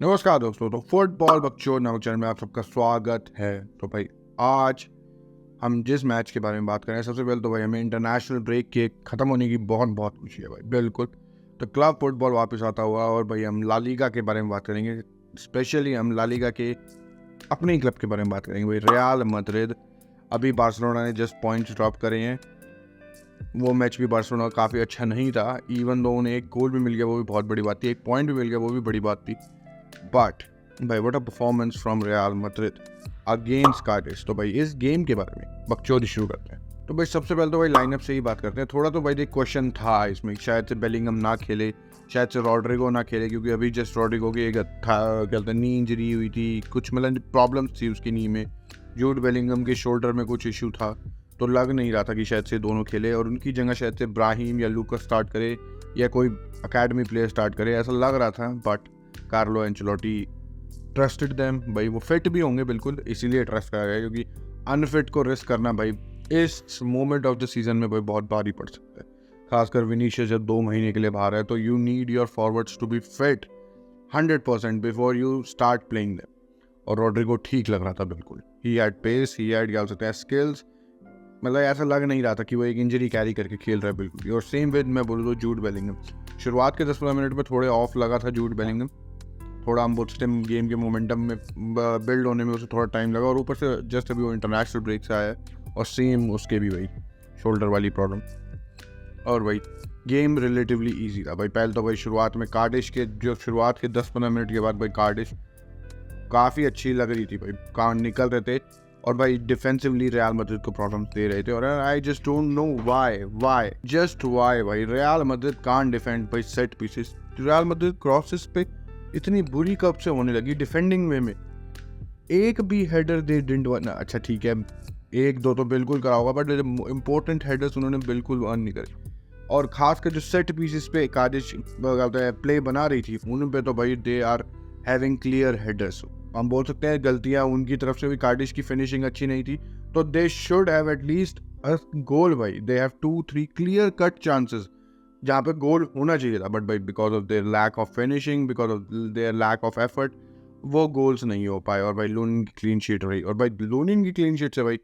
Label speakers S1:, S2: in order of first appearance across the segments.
S1: नमस्कार दोस्तों। तो फुटबॉल बकचोद नामक चैनल में आप सबका स्वागत है। तो भाई आज हम जिस मैच के बारे में बात करें, सबसे पहले तो भाई हमें इंटरनेशनल ब्रेक के ख़त्म होने की बहुत बहुत खुशी है भाई। बिल्कुल, तो क्लब फुटबॉल वापस आता हुआ और भाई हम ला लीगा के बारे में बात करेंगे। स्पेशली हम ला लीगा के अपने ही क्लब के बारे में बात करेंगे भाई। रियल मैड्रिड, अभी बार्सिलोना ने जस्ट पॉइंट्स ड्रॉप करे हैं। वो मैच भी बार्सिलोना काफ़ी अच्छा नहीं था, इवन दो उन्हें एक गोल भी मिल गया, वो भी बहुत बड़ी बात थी। एक पॉइंट भी मिल गया, वो भी बड़ी बात थी। बट भाई what a performance from real Madrid against Cardiff. तो भाई इस गेम के बारे में बकचोदी शुरू करते हैं। तो भाई सबसे पहले तो भाई लाइनअप से ही बात करते हैं। थोड़ा तो भाई एक क्वेश्चन था इसमें, शायद से बेलिंगम ना खेले, शायद से रॉड्रिगो ना खेले, क्योंकि अभी जस्ट रॉड्रिगो की एक क्या नी इंजरी हुई थी, कुछ मतलब प्रॉब्लम्स थी उसकी नी में। जूड बेलिंगम के शोल्डर में कुछ इशू था, तो लग नहीं रहा था कि शायद से दोनों खेले और उनकी जगह शायद से ब्राहीम या लूकस स्टार्ट करे या कोई अकेडमी प्लेयर स्टार्ट करे, ऐसा लग रहा था। But Carlo Ancelotti trusted them भाई। वो फिट भी होंगे बिल्कुल, इसीलिए ट्रस्ट करा गया, क्योंकि अनफिट को रिस्क करना भाई इस मोमेंट ऑफ द सीजन में भाई बहुत भारी पड़ सकता है। खासकर विनीशियस जब 2 महीने के लिए बाहर है, तो you need your forwards to be fit 100% before you start playing them. और रॉड्रिगो ठीक लग रहा था बिल्कुल। He had pace, he had क्या हो सकता है स्किल्स, मतलब ऐसा लग नहीं रहा था कि वो एक इंजरी कैरी करके खेल रहा है बिल्कुल। और सेम विद मैं बोल दूँ जूड बेलिंगम, शुरुआत के 10-15 मिनट में थोड़े ऑफ लगा था जूड बेलिंगम। थोड़ा हम बोलते हैं गेम के मोमेंटम में बिल्ड होने में उसे थोड़ा टाइम लगा, और ऊपर से जस्ट अभी वो इंटरनेशनल ब्रेक से आया है और सेम उसके भी भाई शोल्डर वाली प्रॉब्लम। और भाई गेम रिलेटिवली इजी था भाई। पहले तो भाई शुरुआत में कार्डिश के जो शुरुआत के 10-15 मिनट के बाद भाई कार्डिश काफ़ी अच्छी लग रही थी भाई, कान निकल रहे थे और भाई डिफेंसिवली रियल मैड्रिड को प्रॉब्लम्स दे रहे थे। और I just don't know why भाई रियल मैड्रिड कांट डिफेंड भाई set pieces. Real Madrid crosses पे इतनी बुरी कब से होने लगी डिफेंडिंग वे में। एक भी हेडर दे डिडंट वन। अच्छा ठीक है, एक दो तो बिल्कुल करा होगा, बट इंपॉर्टेंट हेडर्स उन्होंने बिल्कुल वन नहीं करे। और खासकर जो सेट पीसेस पे कार्डिश प्ले बना रही थी, उन पे तो भाई they are having clear headers. हम बोल सकते हैं गलतियां उनकी तरफ से भी, कार्डिश की फिनिशिंग अच्छी नहीं थी, तो they should have at least a goal भाई। They have 2-3 clear cut chances जहाँ पे गोल होना चाहिए था, बट भाई because of their lack of finishing, because of their lack of effort, वो गोल्स नहीं हो पाए। और भाई लूनिन की क्लीन शीट रही, और भाई लूनिन की क्लीन शीट से भाई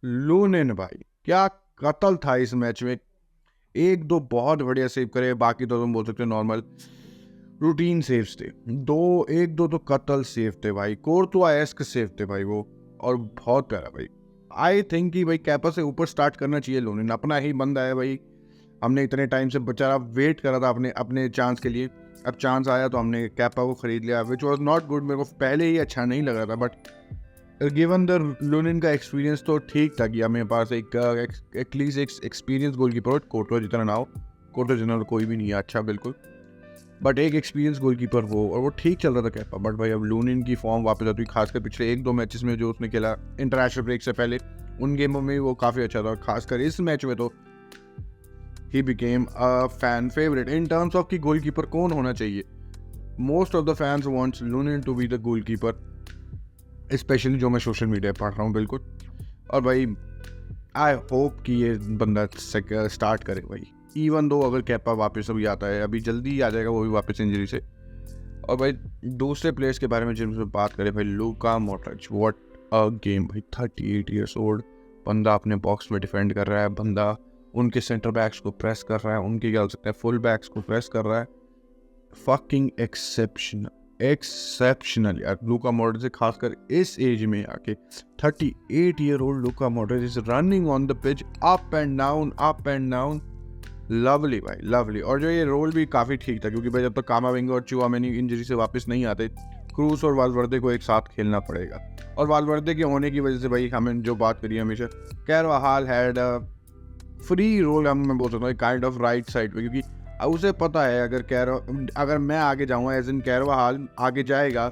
S1: लूनिन भाई क्या कत्ल था इस मैच में। एक दो बहुत बढ़िया सेव करे, बाकी तो तुम बोल सकते हो नॉर्मल रूटीन सेव्स थे। एक दो तो कत्ल सेव थे भाई, कोर्तुआ-एस्क सेव थे भाई वो, और बहुत प्यारा भाई। आई थिंक कि भाई कैपा से ऊपर स्टार्ट करना चाहिए लूनिन, अपना ही बंदा है भाई। हमने इतने टाइम से बेचारा वेट करा था अपने चांस के लिए, अब चांस आया तो हमने कैपा को खरीद लिया, विच वॉज नॉट गुड। मेरे को पहले ही अच्छा नहीं लग रहा था, बट गिवन द लूनिन का एक्सपीरियंस तो ठीक था कि हमें पास एक एटलीस्ट एक एक्सपीरियंस गोलकीपर हो, कोर्टो जितना ना हो, कोर्टो जितना कोई भी नहीं है अच्छा बिल्कुल, बट एक एक्सपीरियंस गोलकीपर हो, और वो ठीक चल रहा था कैपा। बट भाई अब लूनिन की फॉर्म वापस आती हुई, खासकर पिछले 1-2 मैचेस में जो उसने खेला इंटरनेशनल ब्रेक से पहले, उन गेमों में वो काफ़ी अच्छा था। खासकर इस मैच में तो he became a fan favorite in terms of कि गोलकीपर कौन होना चाहिए। Most of the fans wants Lunin to be the goalkeeper, specially जो मैं सोशल मीडिया पढ़ रहा हूँ बिल्कुल। और भाई आई होप कि ये बंदा स्टार्ट करे भाई, इवन दो अगर कैपा वापस अभी आता है, अभी जल्दी ही आ जाएगा वो भी वापस इंजरी से। और भाई दूसरे प्लेयर्स के बारे में जिनसे बात करें भाई, Luka Modric, what a game भाई। 38 ईयर्स ओल्ड बंदा अपने बॉक्स में डिफेंड कर रहा है, बंदा उनके सेंटर बैक्स को प्रेस कर रहा है, उनके क्या हो सकता है फुल बैक्स को प्रेस कर रहा है। फकिंग एक्सेप्शनल यार लूका मॉड्रिच से, खासकर इस एज में आके। 38 year old Luka Modric is running on the pitch up and down. Lovely भाई लवली। और जो ये रोल भी काफ़ी ठीक था, क्योंकि भाई जब तक कामाविंगा और चुआमेनी इंजरी से वापस नहीं आते, क्रूस और वाल्वर्दे को एक साथ खेलना पड़ेगा। और वाल्वर्दे के होने की वजह से भाई हमें जो बात करी हमेशा, कैरवाहाल हैड अ फ्री रोल, मैं बोल सकता हूँ काइंड ऑफ राइट साइड पे, क्योंकि उसे पता है अगर मैं आगे जाऊँगा, एज इन कैरवाहाल आगे जाएगा,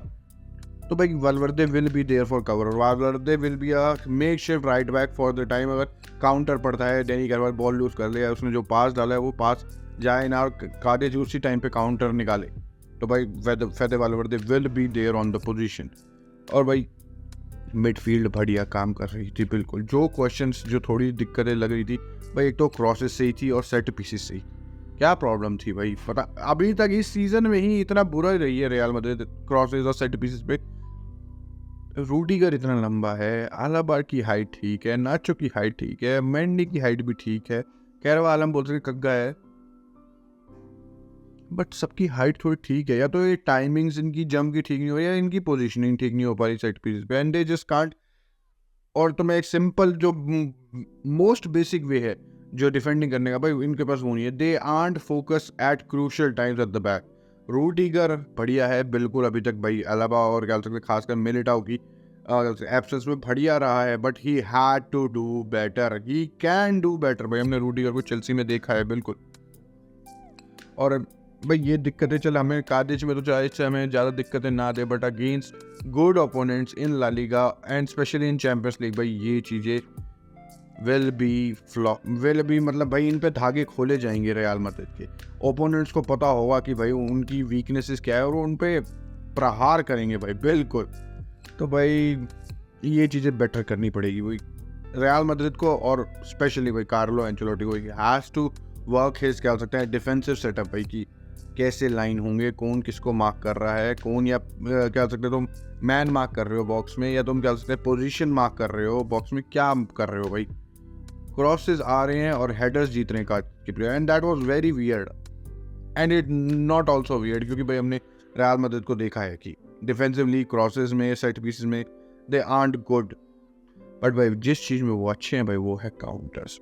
S1: तो भाई Valverde will be there for cover, और Valverde will be a makeshift right back for the time. अगर काउंटर पड़ता है, डेनी कैरवाहाल बॉल लूज कर ले, उसने जो पास डाला है वो पास जाए ना, और कार्डिश उसी टाइम पे काउंटर निकाले, तो भाई Fede Valverde will be there on the position. और भाई मिडफील्ड बढ़िया काम कर रही थी बिल्कुल। जो क्वेश्चंस जो थोड़ी दिक्कतें लग रही थी भाई, एक तो क्रॉसेस से ही थी और सेट पीसेस से ही। क्या प्रॉब्लम थी भाई, पता अभी तक इस सीजन में ही इतना बुरा ही रही है रियल मैड्रिड क्रॉसेस और सेट पीसेस पे। रूडिगर इतना लंबा है, अलाबा की हाइट ठीक है, नाचो की हाइट ठीक है, मेंडी की हाइट भी ठीक है, कैरवा आलम बोल सके कग्गा है, बट सबकी हाइट थोड़ी ठीक है। या तो ये टाइमिंग्स इनकी जंप की ठीक नहीं हो रही है, या इनकी पोजीशनिंग ठीक नहीं हो पा रही सेट पीसेस पे, एंड दे जस्ट कांट। और तो मैं एक सिंपल जो मोस्ट बेसिक वे है जो डिफेंडिंग करने का, भाई इनके पास वो नहीं है। They aren't focus at crucial times at the back. Rudiger बढ़िया है बिल्कुल अभी तक भाई, अलाबा और क्या सकते खासकर मिलिटाओ की एब्सेंस में बढ़िया रहा है, but he had to do better, he can do better. भाई हमने रूडिगर को चेल्सी में देखा है बिल्कुल। और भाई ये दिक्कतें चल हमें कार्डिच में तो चाहे हमें ज़्यादा दिक्कतें ना दे, but against good opponents in La Liga and especially in Champions League, भाई ये चीज़ें विल बी मतलब भाई इन पे धागे खोले जाएंगे रियल मैड्रिड के। ओपोनेंट्स को पता होगा कि भाई उनकी वीकनेसेस क्या है और उन पे प्रहार करेंगे भाई बिल्कुल। तो भाई ये चीज़ें बेटर करनी पड़ेगी भाई रियल मैड्रिड को, और स्पेशली भाई कार्लो एंचेलोटी को हैज़ टू वर्क हिज क्या हो सकता है डिफेंसिव सेटअप भाई, कि कैसे लाइन होंगे, कौन किसको मार्क कर रहा है, कौन या क्या हो सकते तुम मैन मार्क कर रहे हो बॉक्स में, या तुम क्या हो सकते पोजीशन मार्क कर रहे हो बॉक्स में, क्या कर रहे हो भाई। क्रॉसेस आ रहे हैं और हेडर्स जीत रहे हैं के player, and that was very weird and it not also weird, क्योंकि भाई हमने रियल मैड्रिड को देखा है कि डिफेंसिवली क्रॉसेस में सेट पीसेस में दे आर्ट गुड, बट भाई जिस चीज़ में वो अच्छे हैं भाई वो है काउंटर्स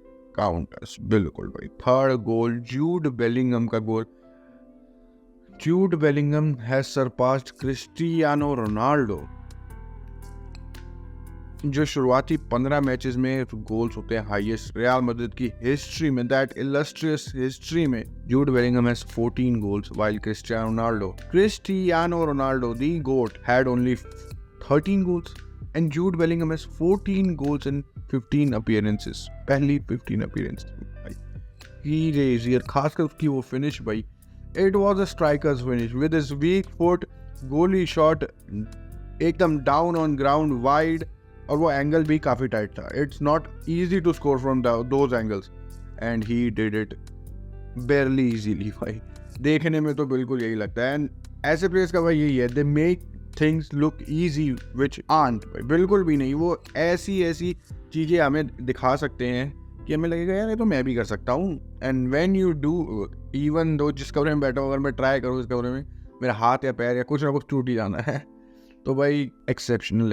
S1: बिल्कुल भाई। थर्ड गोल जूड बेलिंगम का goal. Jude Bellingham has surpassed Cristiano Ronaldo, जो शुरुआती 15 मैचेस में गोल्स होते हैं हाईएस्ट रियल मैड्रिड की हिस्ट्री में, दैट इलस्ट्रियस हिस्ट्री में Jude Bellingham has 14 goals while Cristiano Ronaldo the GOAT had only 13 goals and Jude Bellingham has 14 goals in 15 appearances, पहली 15 appearances भाई। ही रेज यार खासकर उसकी वो फिनिश भाई, it was a striker's finish with his weak foot goalie shot एकदम down on ground wide, और वो एंगल भी काफ़ी टाइट था। It's not easy to score from those angles and he did it barely easily भाई। देखने में तो बिल्कुल यही लगता है, एंड ऐसे प्लेयर्स का भाई यही है, they make things look easy which aren't भाई, बिल्कुल भी नहीं। वो ऐसी चीज़ें हमें दिखा सकते हैं कि हमें लगेगा यार ये तो मैं भी कर सकता हूँ, and when you do, even though जिस कमरे में बैठा हूँ अगर मैं ट्राई करूँ इस कमरे में, मेरा हाथ या पैर या कुछ ना कुछ टूट ही जाना है। तो भाई एक्सेप्शनल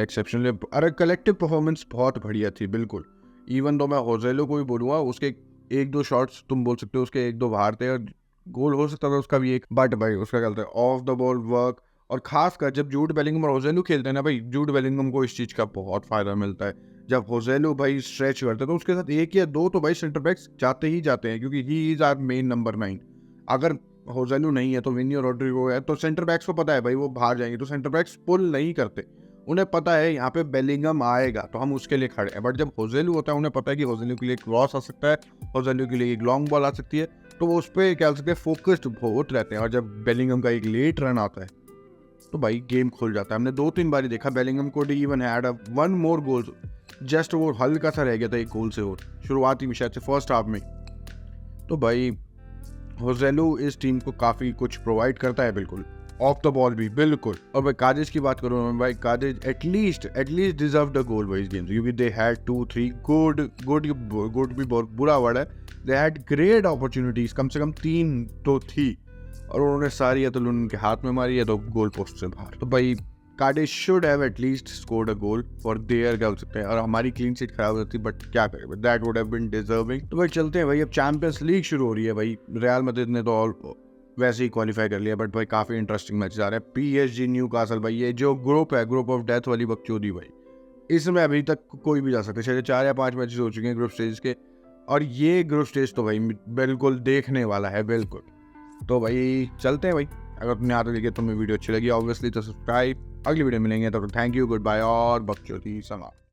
S1: अरे कलेक्टिव परफॉर्मेंस बहुत बढ़िया थी बिल्कुल। इवन तो मैं होजेलो को भी बोलूँगा, उसके एक दो शॉट्स तुम बोल सकते हो उसके एक दो बाहर थे और गोल हो सकता था उसका भी एक, बट भाई उसका क्या कहते हैं ऑफ द बॉल वर्क, और खासकर जब जूड बेलिंगम और होजेलो खेलते हैं ना भाई, जूड बेलिंगम को इस चीज़ का बहुत फायदा मिलता है। जब होजेलो भाई स्ट्रेच करते हैं तो उसके साथ एक या दो तो भाई सेंटर बैक्स जाते ही जाते हैं, क्योंकि he is our main number 9। अगर होजेलो नहीं है तो विनी और रोड्रिगो है, तो सेंटर बैक्स को पता है भाई वो बाहर जाएंगे, तो सेंटर बैक्स पुल नहीं करते, उन्हें पता है यहाँ पे बेलिंगम आएगा तो हम उसके लिए खड़े हैं। बट जब होजेलो होता है उन्हें पता है कि होजेलो के लिए एक क्रॉस आ सकता है, होजेलो के लिए एक लॉन्ग बॉल आ सकती है, तो वो उस पर क्या सकते हैं फोकस्ड बहुत रहते हैं। और जब बेलिंगम का एक लेट रन आता है तो भाई गेम खुल जाता है। हमने 2-3 बार देखा बेलिंगम को even had one more goal, just वो हल्का सा रह गया था एक गोल से और शुरुआती में शायद से फर्स्ट हाफ में। तो भाई होजेलो इस टीम को काफ़ी कुछ प्रोवाइड करता है बिल्कुल, ऑफ द बॉल भी बिल्कुल। और भाई कादिज की बात करूँ मैं भाई, कादिज एटलीस्ट डिजर्व द गोल भाई इस गेम से, क्योंकि दे हैड 2-3 गुड भी बहुत बुरा वर्ड है, दे हैड ग्रेट अपॉर्चुनिटीज, कम से कम 3 तो थी और उन्होंने सारी या तो उनके हाथ में मारी या तो गोल पोस्ट से बाहर। तो भाई कार्डिश should have at least scored a goal for there क्या हो सकते हैं, और हमारी क्लीन शीट खराब होती, बट क्या करें, that would have been deserving. तो भाई चलते हैं भाई, अब चैंपियंस लीग शुरू हो रही है भाई। रियल मैड्रिड ने तो ऑल वैसे ही क्वालिफाई कर लिया, बट भाई काफ़ी इंटरेस्टिंग मैचेस आ रहे हैं। PSG न्यूकासल भाई, ये जो ग्रुप है, ग्रुप ऑफ डेथ वाली बकचोदी भाई, इसमें अभी तक कोई भी जा सकता है। शायद 4 या 5 मैचेस हो चुके हैं ग्रुप स्टेज के, और ये ग्रुप स्टेज तो भाई बिल्कुल देखने वाला है बिल्कुल। तो भाई चलते हैं भाई, अगर तुमने यहाँ तक देखिए, तुम्हें वीडियो अच्छी लगी ऑब्वियसली तो सब्सक्राइब। अगली वीडियो मिलेंगे, तो थैंक यू, गुड बाय और बकचोदी समाप्त।